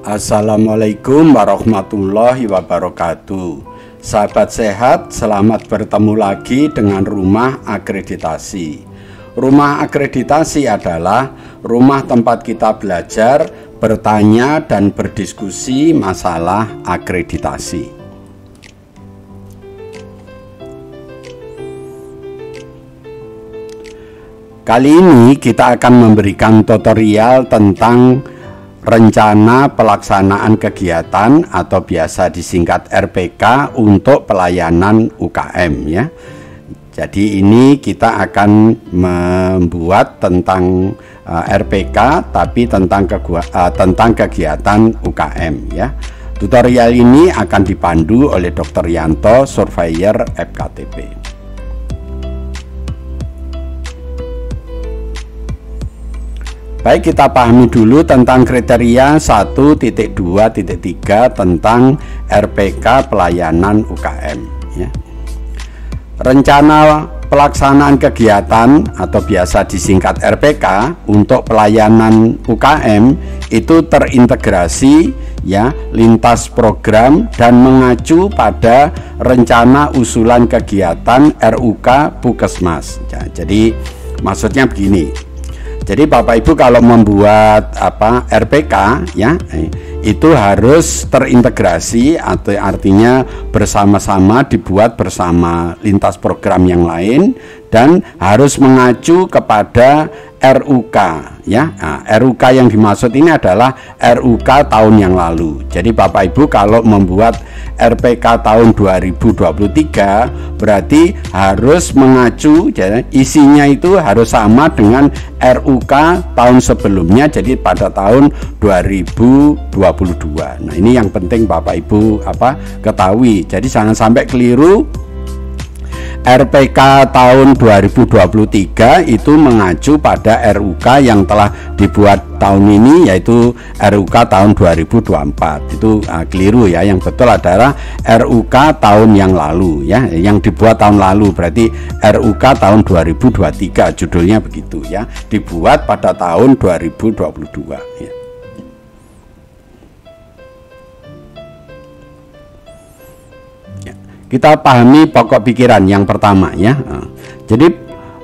Assalamualaikum warahmatullahi wabarakatuh. Sahabat sehat, selamat bertemu lagi dengan Rumah Akreditasi. Rumah Akreditasi adalah rumah tempat kita belajar, bertanya, dan berdiskusi masalah akreditasi. Kali ini kita akan memberikan tutorial tentang rencana pelaksanaan kegiatan atau biasa disingkat RPK untuk pelayanan UKM ya. Jadi ini kita akan membuat tentang RPK tapi tentang kegiatan UKM ya. Tutorial ini akan dipandu oleh Dr. Yanto, Surveyor FKTP. Baik, kita pahami dulu tentang kriteria 1.2.3 tentang RPK pelayanan UKM ya. Rencana pelaksanaan kegiatan atau biasa disingkat RPK untuk pelayanan UKM itu terintegrasi ya, lintas program dan mengacu pada rencana usulan kegiatan RUK Puskesmas ya. Jadi maksudnya begini. Jadi Bapak Ibu kalau membuat RPK ya, itu harus terintegrasi atau artinya bersama-sama, dibuat bersama lintas program yang lain dan harus mengacu kepada RUK ya. Nah, RUK yang dimaksud ini adalah RUK tahun yang lalu. Jadi Bapak Ibu kalau membuat RPK tahun 2023 berarti harus mengacu, jadi isinya itu harus sama dengan RUK tahun sebelumnya, jadi pada tahun 2022. Nah, ini yang penting Bapak Ibu ketahui. Jadi jangan sampai keliru. RPK tahun 2023 itu mengacu pada RUK yang telah dibuat tahun ini, yaitu RUK tahun 2024. Itu keliru ya. Yang betul adalah RUK tahun yang lalu ya, yang dibuat tahun lalu. Berarti RUK tahun 2023 judulnya begitu ya, dibuat pada tahun 2022 ya. Kita pahami pokok pikiran yang pertama ya. Jadi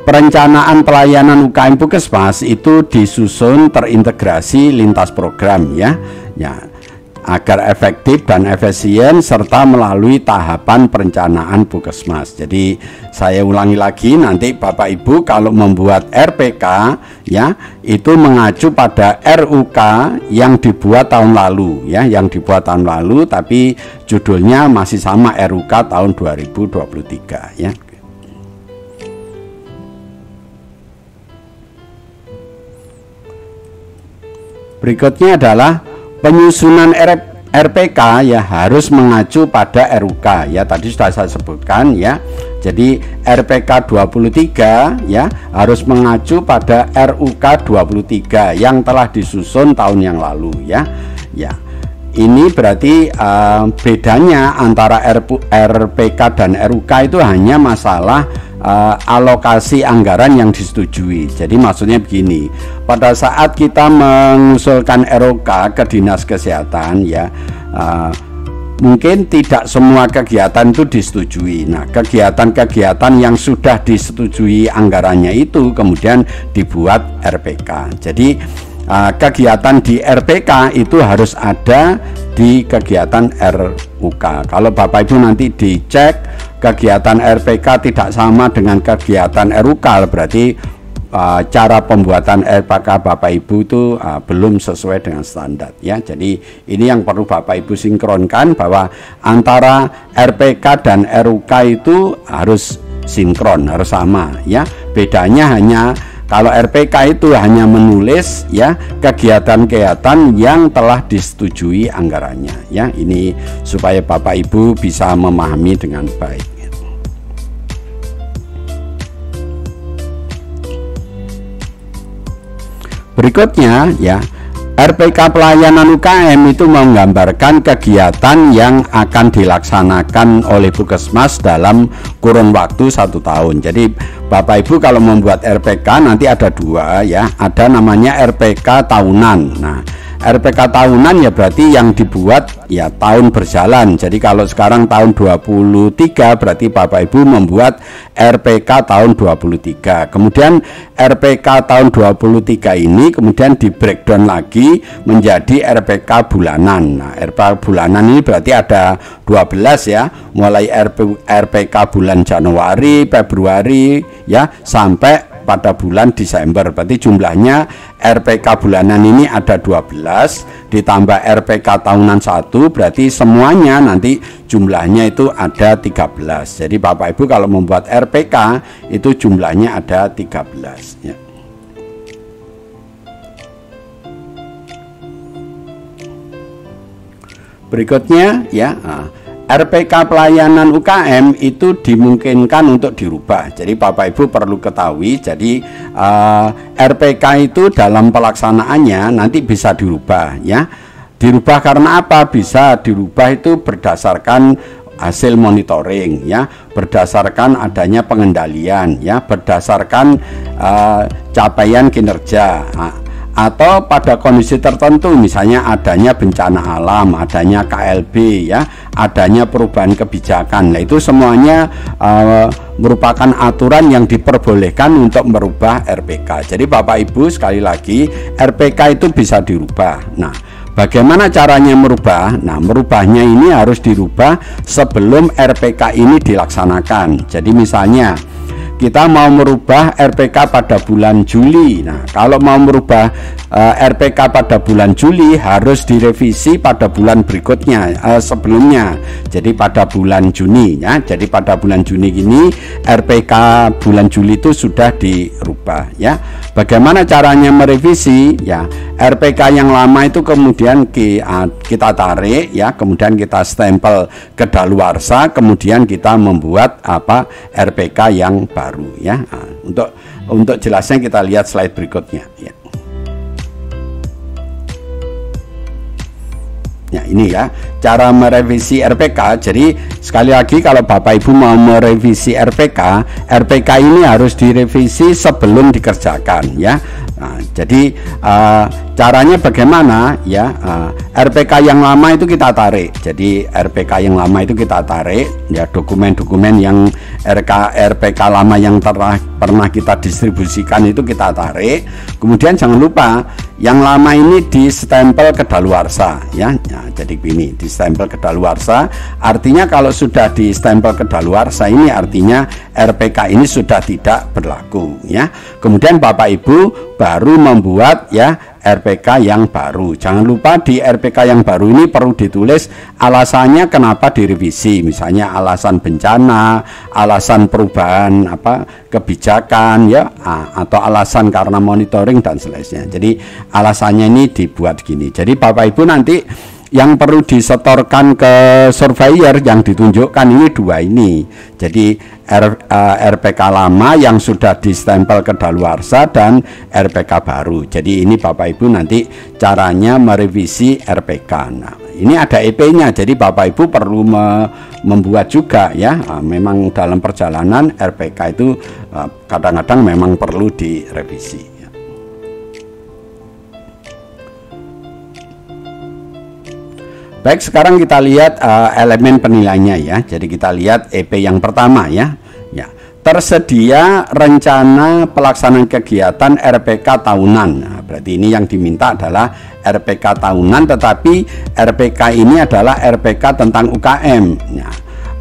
perencanaan pelayanan UKM Puskesmas itu disusun terintegrasi lintas program ya, agar efektif dan efisien serta melalui tahapan perencanaan Puskesmas. Jadi saya ulangi lagi, nanti Bapak Ibu kalau membuat RPK ya, itu mengacu pada RUK yang dibuat tahun lalu ya, yang dibuat tahun lalu tapi judulnya masih sama, RUK tahun 2023 ya. Berikutnya adalah penyusunan RPK ya, harus mengacu pada RUK ya, tadi sudah saya sebutkan ya. Jadi RPK 23 ya harus mengacu pada RUK 23 yang telah disusun tahun yang lalu ya. Ya. Ini berarti bedanya antara RPK dan RUK itu hanya masalah alokasi anggaran yang disetujui. Jadi maksudnya begini, pada saat kita mengusulkan RUK ke Dinas Kesehatan ya, mungkin tidak semua kegiatan itu disetujui. Nah, kegiatan-kegiatan yang sudah disetujui anggarannya itu kemudian dibuat RPK. Jadi kegiatan di RPK itu harus ada di kegiatan RUK. Kalau Bapak Ibu nanti dicek kegiatan RPK tidak sama dengan kegiatan RUK, berarti cara pembuatan RPK Bapak Ibu itu belum sesuai dengan standar ya. Jadi ini yang perlu Bapak Ibu sinkronkan, bahwa antara RPK dan RUK itu harus sinkron, harus sama ya. Bedanya hanya kalau RPK itu hanya menulis ya kegiatan-kegiatan yang telah disetujui anggarannya ya. Ini supaya Bapak Ibu bisa memahami dengan baik. Berikutnya ya, RPK pelayanan UKM itu menggambarkan kegiatan yang akan dilaksanakan oleh Puskesmas dalam kurun waktu 1 tahun. Jadi Bapak Ibu kalau membuat RPK nanti ada dua ya, ada namanya RPK tahunan. Nah, RPK tahunan ya berarti yang dibuat ya tahun berjalan. Jadi kalau sekarang tahun 23 berarti Bapak Ibu membuat RPK tahun 23. Kemudian RPK tahun 23 ini kemudian di breakdown lagi menjadi RPK bulanan. Nah, RPK bulanan ini berarti ada 12 ya, mulai RPK bulan Januari, Februari ya sampai pada bulan Desember. Berarti jumlahnya RPK bulanan ini ada 12 ditambah RPK tahunan 1, berarti semuanya nanti jumlahnya itu ada 13. Jadi Bapak Ibu kalau membuat RPK itu jumlahnya ada 13 ya. Berikutnya ya, RPK pelayanan UKM itu dimungkinkan untuk dirubah. Jadi Bapak Ibu perlu ketahui, jadi RPK itu dalam pelaksanaannya nanti bisa dirubah ya. Dirubah karena apa? Bisa dirubah itu berdasarkan hasil monitoring ya, berdasarkan adanya pengendalian ya, berdasarkan capaian kinerja. Atau pada kondisi tertentu, misalnya adanya bencana alam, adanya KLB ya, adanya perubahan kebijakan. Nah, itu semuanya merupakan aturan yang diperbolehkan untuk merubah RPK. Jadi Bapak Ibu sekali lagi, RPK itu bisa dirubah. Nah, bagaimana caranya merubah? Nah, merubahnya ini harus dirubah sebelum RPK ini dilaksanakan. Jadi misalnya kita mau merubah RPK pada bulan Juli. Nah, kalau mau merubah RPK pada bulan Juli harus direvisi pada bulan berikutnya, sebelumnya. Jadi pada bulan Juni ya. Jadi pada bulan Juni ini RPK bulan Juli itu sudah dirubah ya. Bagaimana caranya merevisi? Ya, RPK yang lama itu kemudian kita tarik ya, kemudian kita stempel kedaluarsa, kemudian kita membuat RPK yang baru ya. Untuk jelasnya kita lihat slide berikutnya ya. Ya, ini ya cara merevisi RPK. Jadi sekali lagi kalau Bapak Ibu mau merevisi RPK, RPK ini harus direvisi sebelum dikerjakan ya. Nah, jadi caranya bagaimana ya? RPK yang lama itu kita tarik. Jadi RPK yang lama itu kita tarik ya, dokumen-dokumen yang RPK lama yang pernah kita distribusikan itu kita tarik. Kemudian jangan lupa yang lama ini di stempel kedaluarsa ya. Nah, jadi ini di stempel kedaluarsa, artinya kalau sudah di stempel kedaluarsa ini artinya RPK ini sudah tidak berlaku ya. Kemudian Bapak Ibu baru membuat ya RPK yang baru. Jangan lupa di RPK yang baru ini perlu ditulis alasannya kenapa direvisi, misalnya alasan bencana, alasan perubahan kebijakan ya, atau alasan karena monitoring dan seterusnya. Jadi alasannya ini dibuat gini. Jadi Bapak Ibu nanti yang perlu disetorkan ke surveyor yang ditunjukkan ini dua ini. Jadi RPK lama yang sudah distempel kedaluarsa dan RPK baru. Jadi ini Bapak Ibu nanti caranya merevisi RPK. Nah, ini ada EP-nya. Jadi Bapak Ibu perlu membuat juga ya. Memang dalam perjalanan RPK itu kadang-kadang memang perlu direvisi. Baik, sekarang kita lihat elemen penilaiannya ya. Jadi kita lihat EP yang pertama ya. Ya, tersedia rencana pelaksanaan kegiatan RPK tahunan. Nah, berarti ini yang diminta adalah RPK tahunan, tetapi RPK ini adalah RPK tentang UKM. Ya.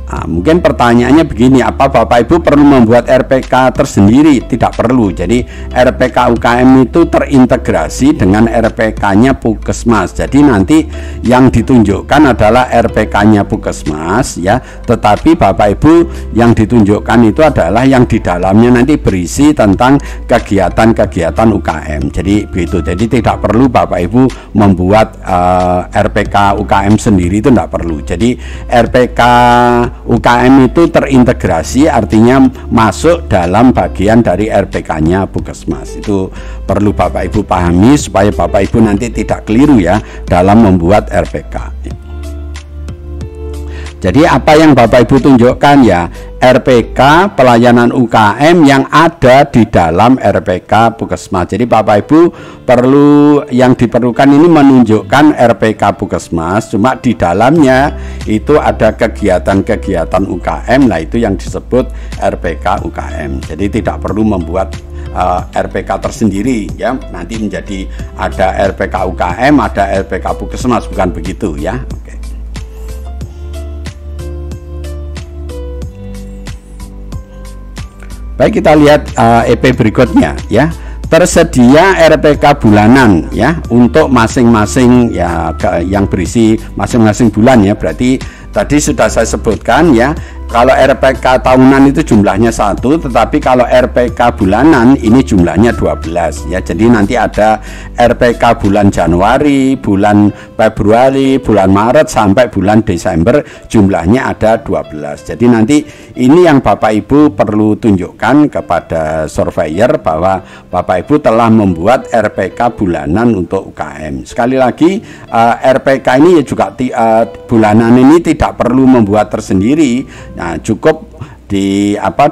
Mungkin pertanyaannya begini, apa Bapak Ibu perlu membuat RPK tersendiri? Tidak perlu. Jadi RPK UKM itu terintegrasi dengan RPK-nya Puskesmas. Jadi nanti yang ditunjukkan adalah RPK-nya Puskesmas ya, tetapi Bapak Ibu yang ditunjukkan itu adalah yang di dalamnya nanti berisi tentang kegiatan-kegiatan UKM. Jadi begitu. Jadi tidak perlu Bapak Ibu membuat RPK UKM sendiri, itu tidak perlu. Jadi RPK UKM itu terintegrasi, artinya masuk dalam bagian dari RPK-nya Puskesmas. Itu perlu Bapak Ibu pahami supaya Bapak Ibu nanti tidak keliru ya dalam membuat RPK. Jadi apa yang Bapak Ibu tunjukkan ya, RPK pelayanan UKM yang ada di dalam RPK Puskesmas. Jadi Bapak Ibu perlu, yang diperlukan ini menunjukkan RPK Puskesmas, cuma di dalamnya itu ada kegiatan-kegiatan UKM. Nah, itu yang disebut RPK UKM. Jadi tidak perlu membuat RPK tersendiri ya, nanti menjadi ada RPK UKM, ada RPK Puskesmas, bukan begitu ya. Oke. Baik, kita lihat EP berikutnya ya. Tersedia RPK bulanan ya untuk masing-masing ya, yang berisi masing-masing bulan ya. Berarti tadi sudah saya sebutkan ya, kalau RPK tahunan itu jumlahnya 1, tetapi kalau RPK bulanan ini jumlahnya 12 ya. Jadi nanti ada RPK bulan Januari, bulan Februari, bulan Maret sampai bulan Desember, jumlahnya ada 12. Jadi nanti ini yang Bapak Ibu perlu tunjukkan kepada surveyor bahwa Bapak Ibu telah membuat RPK bulanan untuk UKM. Sekali lagi, RPK ini juga bulanan ini tidak perlu membuat tersendiri. Nah, cukup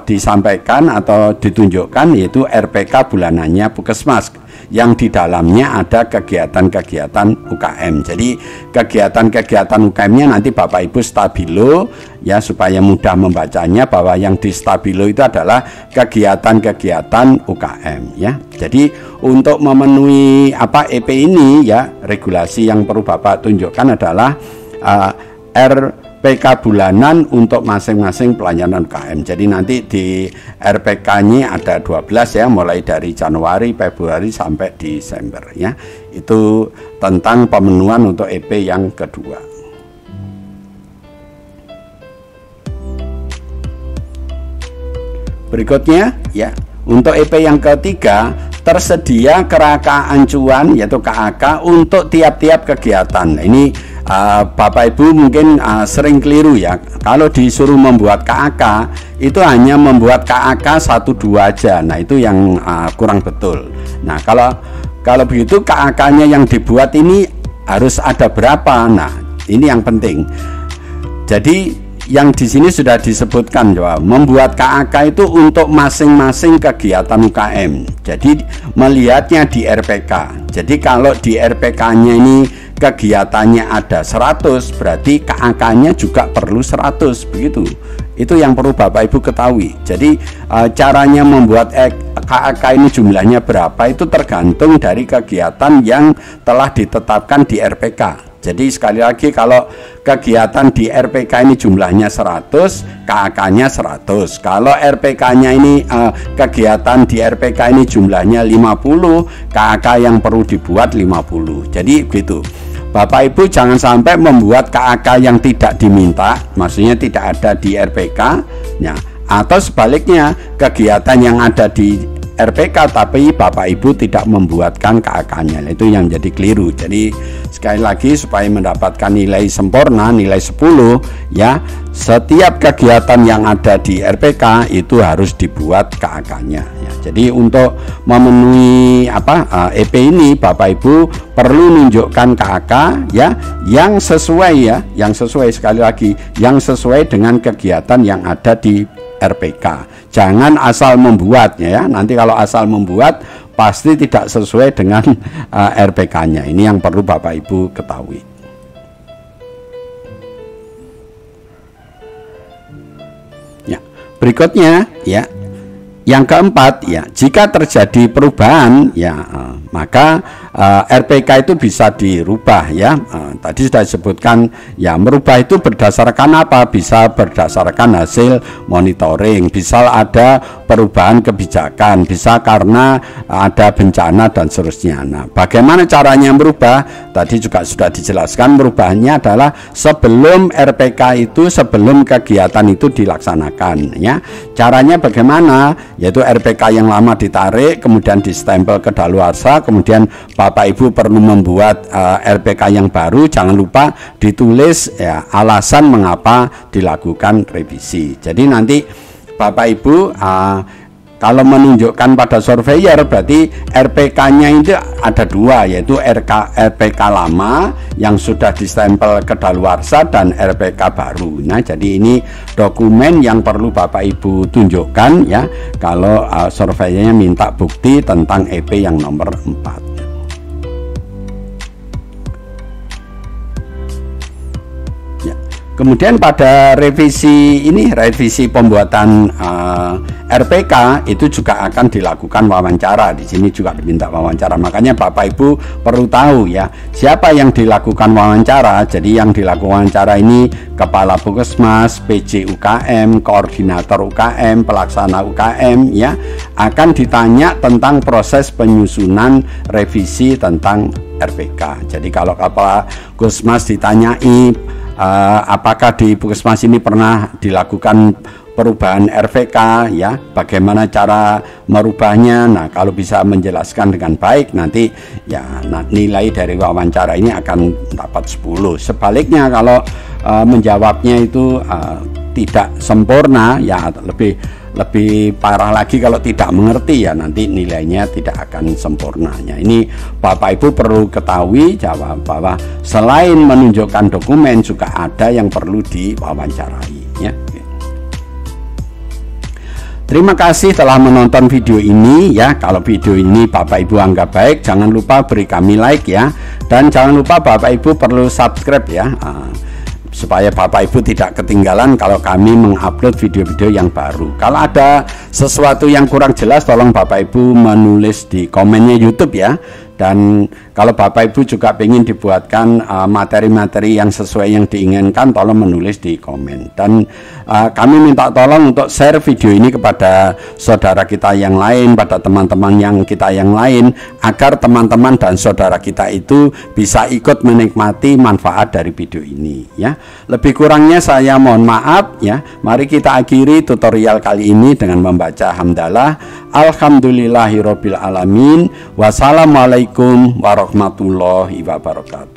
disampaikan atau ditunjukkan yaitu RPK bulanannya Puskesmas yang di dalamnya ada kegiatan-kegiatan UKM. Jadi kegiatan-kegiatan UKM-nya nanti Bapak Ibu stabilo ya, supaya mudah membacanya bahwa yang di stabilo itu adalah kegiatan-kegiatan UKM ya. Jadi untuk memenuhi EP ini ya, regulasi yang perlu Bapak tunjukkan adalah RPK bulanan untuk masing-masing pelayanan UKM. Jadi nanti di RPK-nya ada 12 ya, mulai dari Januari, Februari sampai Desember ya. Itu tentang pemenuhan untuk EP yang kedua. Berikutnya ya, untuk EP yang ketiga, tersedia kerangka acuan yaitu KAK untuk tiap-tiap kegiatan. Ini Bapak Ibu mungkin sering keliru ya, kalau disuruh membuat KAK itu hanya membuat KAK 1-2 aja. Nah, itu yang kurang betul. Nah, kalau begitu KAK-nya yang dibuat ini harus ada berapa? Nah, ini yang penting. Jadi yang di sini sudah disebutkan bahwa membuat KAK itu untuk masing-masing kegiatan UKM. Jadi melihatnya di RPK. Jadi kalau di RPK-nya ini kegiatannya ada 100, berarti KAK-nya juga perlu 100 begitu. Itu yang perlu Bapak Ibu ketahui. Jadi caranya membuat KAK ini jumlahnya berapa itu tergantung dari kegiatan yang telah ditetapkan di RPK. Jadi sekali lagi, kalau kegiatan di RPK ini jumlahnya 100, KAK-nya 100. Kalau RPK-nya ini kegiatan di RPK ini jumlahnya 50, KAK yang perlu dibuat 50. Jadi begitu. Bapak Ibu jangan sampai membuat KAK yang tidak diminta, maksudnya tidak ada di RPK ya, atau sebaliknya kegiatan yang ada di RPK tapi Bapak Ibu tidak membuatkan KAK-nya. Itu yang jadi keliru. Jadi sekali lagi, supaya mendapatkan nilai sempurna, nilai 10 ya, setiap kegiatan yang ada di RPK itu harus dibuat KAK-nya ya. Jadi untuk memenuhi EP ini Bapak Ibu perlu menunjukkan KAK ya yang sesuai ya, yang sesuai, sekali lagi, yang sesuai dengan kegiatan yang ada di RPK. Jangan asal membuatnya ya. Nanti kalau asal membuat pasti tidak sesuai dengan RPK-nya. Ini yang perlu Bapak Ibu ketahui. Ya, berikutnya ya, yang keempat ya, jika terjadi perubahan ya, maka RPK itu bisa dirubah ya. Tadi sudah disebutkan ya, merubah itu berdasarkan apa? Bisa berdasarkan hasil monitoring, bisa ada perubahan kebijakan, bisa karena ada bencana dan seterusnya. Nah, bagaimana caranya merubah? Tadi juga sudah dijelaskan, perubahannya adalah sebelum RPK itu, sebelum kegiatan itu dilaksanakan ya. Caranya bagaimana? Yaitu RPK yang lama ditarik, kemudian distempel kedaluarsa, kemudian Bapak Ibu perlu membuat RPK yang baru. Jangan lupa ditulis ya, alasan mengapa dilakukan revisi. Jadi nanti Bapak Ibu kalau menunjukkan pada surveyor berarti RPK-nya itu ada dua, yaitu RPK lama yang sudah distempel kedaluarsa dan RPK baru. Nah, jadi ini dokumen yang perlu Bapak Ibu tunjukkan ya kalau surveyornya minta bukti tentang EP yang nomor 4. Kemudian pada revisi pembuatan RPK itu juga akan dilakukan wawancara. Di sini juga diminta wawancara. Makanya Bapak Ibu perlu tahu ya, siapa yang dilakukan wawancara. Jadi yang dilakukan wawancara ini Kepala Puskesmas, PJ UKM, Koordinator UKM, Pelaksana UKM ya, akan ditanya tentang proses penyusunan revisi tentang RPK. Jadi kalau Kepala Puskesmas ditanyai apakah di Puskesmas ini pernah dilakukan perubahan RPK ya, bagaimana cara merubahnya. Nah, kalau bisa menjelaskan dengan baik nanti ya nilai dari wawancara ini akan dapat 10. Sebaliknya kalau menjawabnya itu tidak sempurna ya, lebih parah lagi kalau tidak mengerti ya, nanti nilainya tidak akan sempurnanya. Ini Bapak Ibu perlu ketahui bahwa selain menunjukkan dokumen juga ada yang perlu diwawancarai ya. Terima kasih telah menonton video ini ya. Kalau video ini Bapak Ibu anggap baik, jangan lupa beri kami like ya, dan jangan lupa Bapak Ibu perlu subscribe ya, supaya Bapak Ibu tidak ketinggalan kalau kami mengupload video-video yang baru. Kalau ada sesuatu yang kurang jelas, tolong Bapak Ibu menulis di komennya YouTube ya. Dan kalau Bapak Ibu juga ingin dibuatkan materi-materi yang sesuai yang diinginkan, tolong menulis di komen. Dan kami minta tolong untuk share video ini kepada saudara kita yang lain, pada teman-teman yang kita yang lain, agar teman-teman dan saudara kita itu bisa ikut menikmati manfaat dari video ini ya. Lebih kurangnya saya mohon maaf ya. Mari kita akhiri tutorial kali ini dengan membaca hamdalah. Alhamdulillahirobbil alamin. Wassalamualaikum warahmatullahi wabarakatuh.